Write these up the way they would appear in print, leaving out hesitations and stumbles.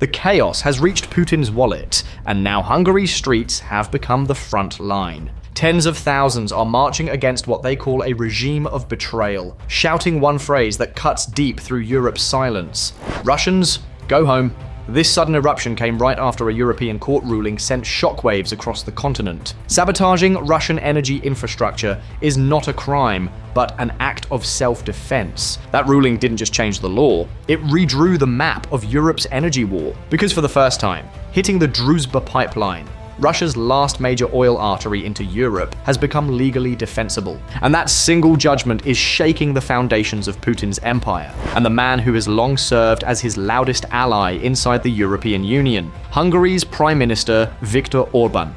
The chaos has reached Putin's wallet, and now Hungary's streets have become the front line. Tens of thousands are marching against what they call a regime of betrayal, shouting one phrase that cuts deep through Europe's silence: Russians, go home. This sudden eruption came right after a European court ruling sent shockwaves across the continent. Sabotaging Russian energy infrastructure is not a crime, but an act of self-defense. That ruling didn't just change the law, it redrew the map of Europe's energy war. Because for the first time, hitting the Druzba pipeline, Russia's last major oil artery into Europe, has become legally defensible. And that single judgment is shaking the foundations of Putin's empire, and the man who has long served as his loudest ally inside the European Union, Hungary's Prime Minister Viktor Orbán.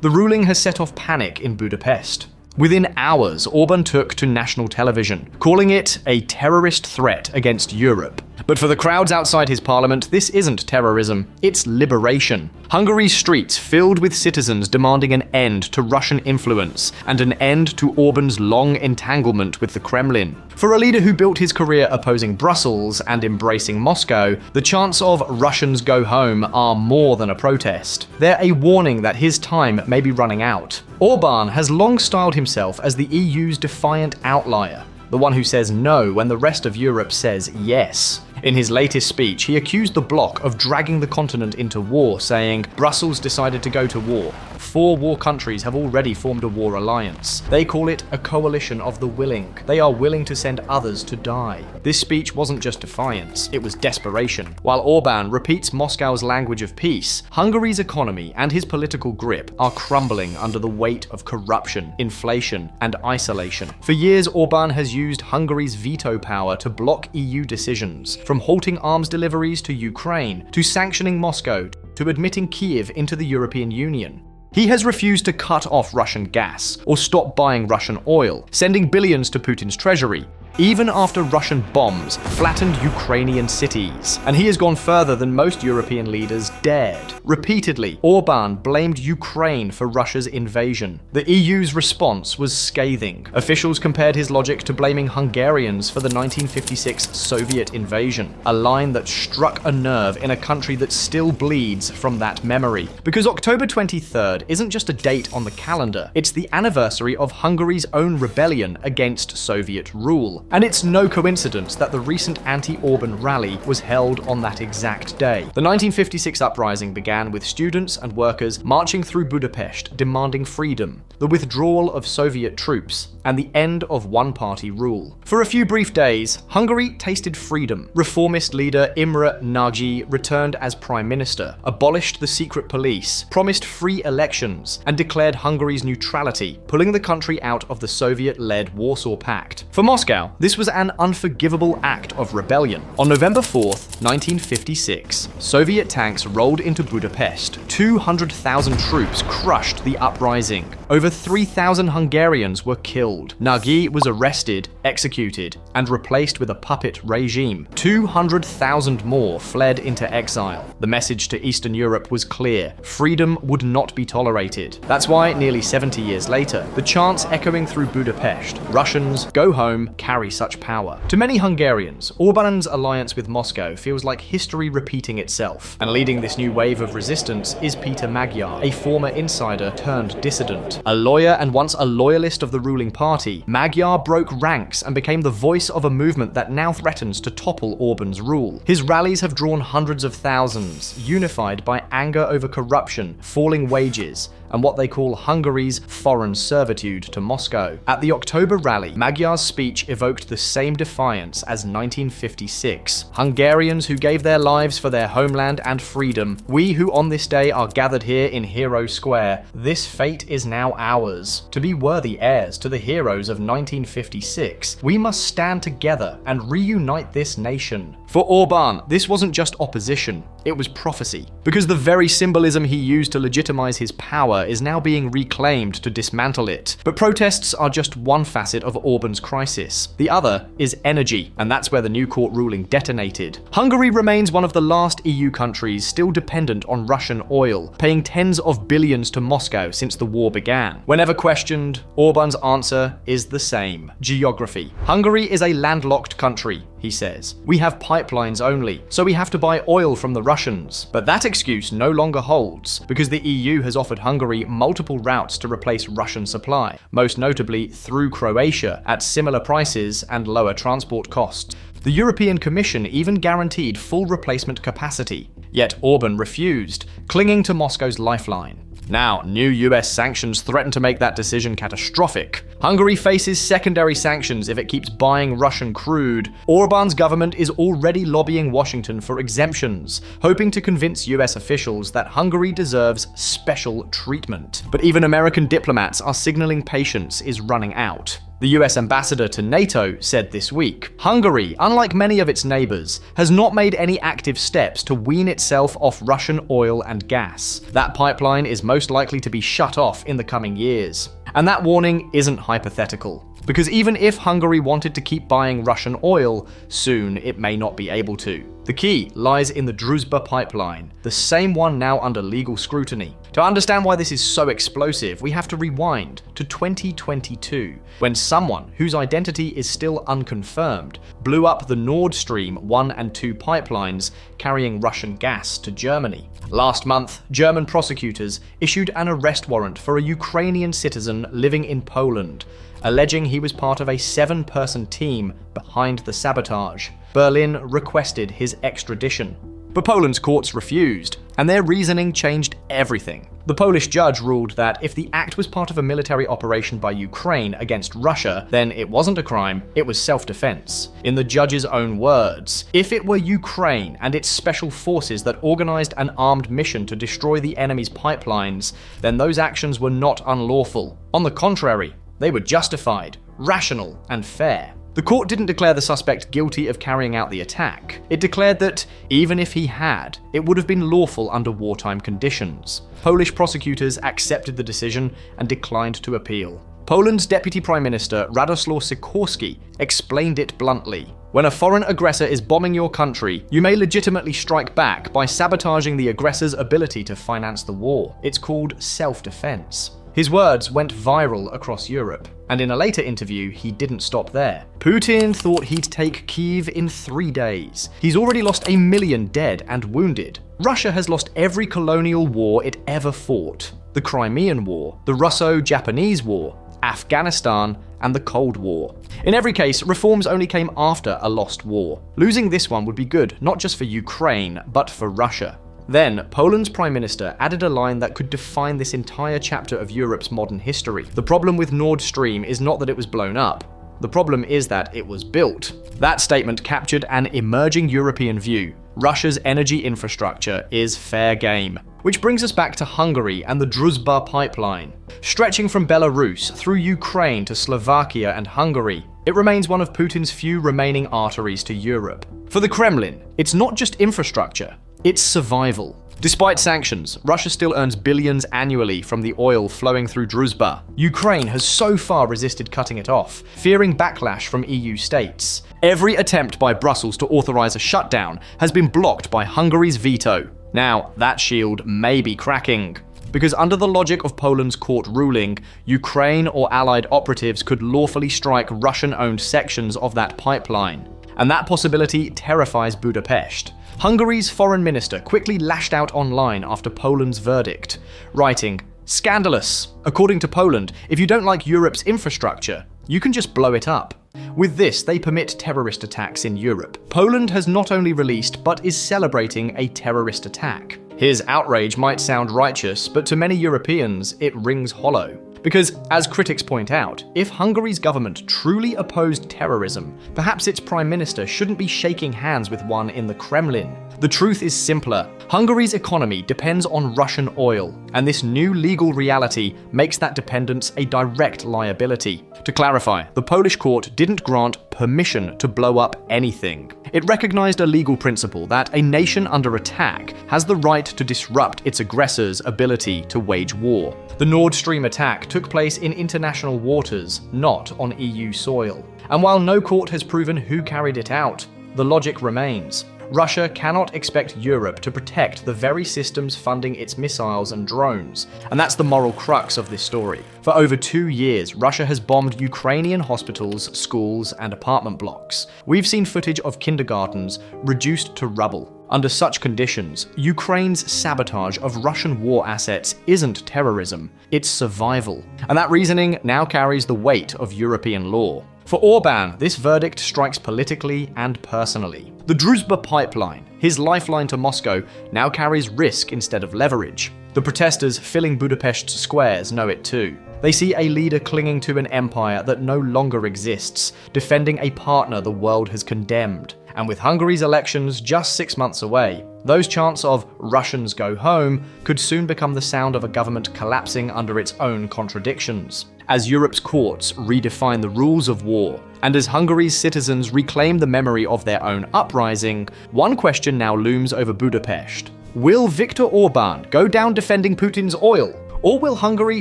The ruling has set off panic in Budapest. Within hours, Orbán took to national television, calling it a terrorist threat against Europe. But for the crowds outside his parliament, this isn't terrorism, it's liberation. Hungary's streets filled with citizens demanding an end to Russian influence and an end to Orbán's long entanglement with the Kremlin. For a leader who built his career opposing Brussels and embracing Moscow, the chants of "Russians go home" are more than a protest. They're a warning that his time may be running out. Orbán has long styled himself as the EU's defiant outlier, the one who says no when the rest of Europe says yes. In his latest speech, he accused the bloc of dragging the continent into war, saying, "Brussels decided to go to war. 4 war countries have already formed a war alliance. They call it a coalition of the willing. They are willing to send others to die." This speech wasn't just defiance, it was desperation. While Orbán repeats Moscow's language of peace, Hungary's economy and his political grip are crumbling under the weight of corruption, inflation, and isolation. For years, Orbán has used Hungary's veto power to block EU decisions, from halting arms deliveries to Ukraine, to sanctioning Moscow, to admitting Kyiv into the European Union. He has refused to cut off Russian gas or stop buying Russian oil, sending billions to Putin's treasury, even after Russian bombs flattened Ukrainian cities. And he has gone further than most European leaders dared. Repeatedly, Orbán blamed Ukraine for Russia's invasion. The EU's response was scathing. Officials compared his logic to blaming Hungarians for the 1956 Soviet invasion, a line that struck a nerve in a country that still bleeds from that memory. Because October 23rd isn't just a date on the calendar, it's the anniversary of Hungary's own rebellion against Soviet rule. And it's no coincidence that the recent anti-Orbán rally was held on that exact day. The 1956 uprising began with students and workers marching through Budapest demanding freedom, the withdrawal of Soviet troops, and the end of one-party rule. For a few brief days, Hungary tasted freedom. Reformist leader Imre Nagy returned as prime minister, abolished the secret police, promised free elections, and declared Hungary's neutrality, pulling the country out of the Soviet-led Warsaw Pact. For Moscow, this was an unforgivable act of rebellion. On November 4th, 1956, Soviet tanks rolled into Budapest. 200,000 troops crushed the uprising. Over 3,000 Hungarians were killed. Nagy was arrested, executed, and replaced with a puppet regime. 200,000 more fled into exile. The message to Eastern Europe was clear: freedom would not be tolerated. That's why, nearly 70 years later, the chants echoing through Budapest, "Russians, go home," carry such power. To many Hungarians, Orbán's alliance with Moscow feels like history repeating itself. And leading this new wave of resistance is Peter Magyar, a former insider turned dissident. A lawyer and once a loyalist of the ruling party, Magyar broke ranks and became the voice of a movement that now threatens to topple Orbán's rule. His rallies have drawn hundreds of thousands, unified by anger over corruption, falling wages, and what they call Hungary's foreign servitude to Moscow. At the October rally, Magyar's speech evoked the same defiance as 1956. Hungarians who gave their lives for their homeland and freedom, we who on this day are gathered here in Hero Square, this fate is now ours. To be worthy heirs to the heroes of 1956, we must stand together and reunite this nation. For Orbán, this wasn't just opposition, it was prophecy. Because the very symbolism he used to legitimize his power peninsula is now being reclaimed to dismantle it. But protests are just one facet of Orbán's crisis. The other is energy, and that's where the new court ruling detonated. Hungary remains one of the last EU countries still dependent on Russian oil, paying tens of billions to Moscow since the war began. Whenever questioned, Orbán's answer is the same: geography. Hungary is a landlocked country, he says. We have pipelines only, so we have to buy oil from the Russians. But that excuse no longer holds, because the EU has offered Hungary multiple routes to replace Russian supply, most notably through Croatia, at similar prices and lower transport costs. The European Commission even guaranteed full replacement capacity. Yet Orbán refused, clinging to Moscow's lifeline. Now, new US sanctions threaten to make that decision catastrophic. Hungary faces secondary sanctions if it keeps buying Russian crude. Orbán's government is already lobbying Washington for exemptions, hoping to convince US officials that Hungary deserves special treatment. But even American diplomats are signaling patience is running out. The US ambassador to NATO said this week, Hungary, unlike many of its neighbors, has not made any active steps to wean itself off Russian oil and gas. That pipeline is most likely to be shut off in the coming years. And that warning isn't hypothetical. Because even if Hungary wanted to keep buying Russian oil, soon it may not be able to. The key lies in the Druzba pipeline, the same one now under legal scrutiny. To understand why this is so explosive, we have to rewind to 2022, when someone whose identity is still unconfirmed blew up the Nord Stream 1 and 2 pipelines carrying Russian gas to Germany. Last month, German prosecutors issued an arrest warrant for a Ukrainian citizen living in Poland, alleging he was part of a 7-person team behind the sabotage. Berlin requested his extradition. But Poland's courts refused, and their reasoning changed everything. The Polish judge ruled that if the act was part of a military operation by Ukraine against Russia, then it wasn't a crime, it was self-defense. In the judge's own words, if it were Ukraine and its special forces that organized an armed mission to destroy the enemy's pipelines, then those actions were not unlawful. On the contrary, they were justified, rational, and fair. The court didn't declare the suspect guilty of carrying out the attack. It declared that, even if he had, it would have been lawful under wartime conditions. Polish prosecutors accepted the decision and declined to appeal. Poland's Deputy Prime Minister Radosław Sikorski explained it bluntly. When a foreign aggressor is bombing your country, you may legitimately strike back by sabotaging the aggressor's ability to finance the war. It's called self-defense. His words went viral across Europe, and in a later interview, he didn't stop there. Putin thought he'd take Kyiv in 3 days. He's already lost 1 million dead and wounded. Russia has lost every colonial war it ever fought: the Crimean War, the Russo-Japanese War, Afghanistan, and the Cold War. In every case, reforms only came after a lost war. Losing this one would be good, not just for Ukraine, but for Russia. Then, Poland's Prime Minister added a line that could define this entire chapter of Europe's modern history. The problem with Nord Stream is not that it was blown up. The problem is that it was built. That statement captured an emerging European view. Russia's energy infrastructure is fair game. Which brings us back to Hungary and the Druzba pipeline. Stretching from Belarus through Ukraine to Slovakia and Hungary, it remains one of Putin's few remaining arteries to Europe. For the Kremlin, it's not just infrastructure, it's survival. Despite sanctions, Russia still earns billions annually from the oil flowing through Druzba. Ukraine has so far resisted cutting it off, fearing backlash from EU states. Every attempt by Brussels to authorize a shutdown has been blocked by Hungary's veto. Now, that shield may be cracking. Because under the logic of Poland's court ruling, Ukraine or allied operatives could lawfully strike Russian-owned sections of that pipeline. And that possibility terrifies Budapest. Hungary's foreign minister quickly lashed out online after Poland's verdict, writing, "Scandalous. According to Poland, if you don't like Europe's infrastructure, you can just blow it up." With this, they permit terrorist attacks in Europe. Poland has not only released, but is celebrating a terrorist attack. His outrage might sound righteous, but to many Europeans, it rings hollow. Because, as critics point out, if Hungary's government truly opposed terrorism, perhaps its prime minister shouldn't be shaking hands with one in the Kremlin. The truth is simpler. Hungary's economy depends on Russian oil, and this new legal reality makes that dependence a direct liability. To clarify, the Polish court didn't grant permission to blow up anything. It recognized a legal principle that a nation under attack has the right to disrupt its aggressor's ability to wage war. The Nord Stream attack took place in international waters, not on EU soil. And while no court has proven who carried it out, the logic remains. Russia cannot expect Europe to protect the very systems funding its missiles and drones, and that's the moral crux of this story. For over 2 years, Russia has bombed Ukrainian hospitals, schools, and apartment blocks. We've seen footage of kindergartens reduced to rubble. Under such conditions, Ukraine's sabotage of Russian war assets isn't terrorism, it's survival. And that reasoning now carries the weight of European law. For Orbán, this verdict strikes politically and personally. The Druzba pipeline, his lifeline to Moscow, now carries risk instead of leverage. The protesters filling Budapest's squares know it too. They see a leader clinging to an empire that no longer exists, defending a partner the world has condemned. And with Hungary's elections just 6 months away, those chants of "Russians go home" could soon become the sound of a government collapsing under its own contradictions. As Europe's courts redefine the rules of war, and as Hungary's citizens reclaim the memory of their own uprising, one question now looms over Budapest. Will Viktor Orbán go down defending Putin's oil? Or will Hungary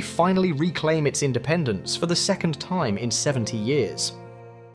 finally reclaim its independence for the second time in 70 years?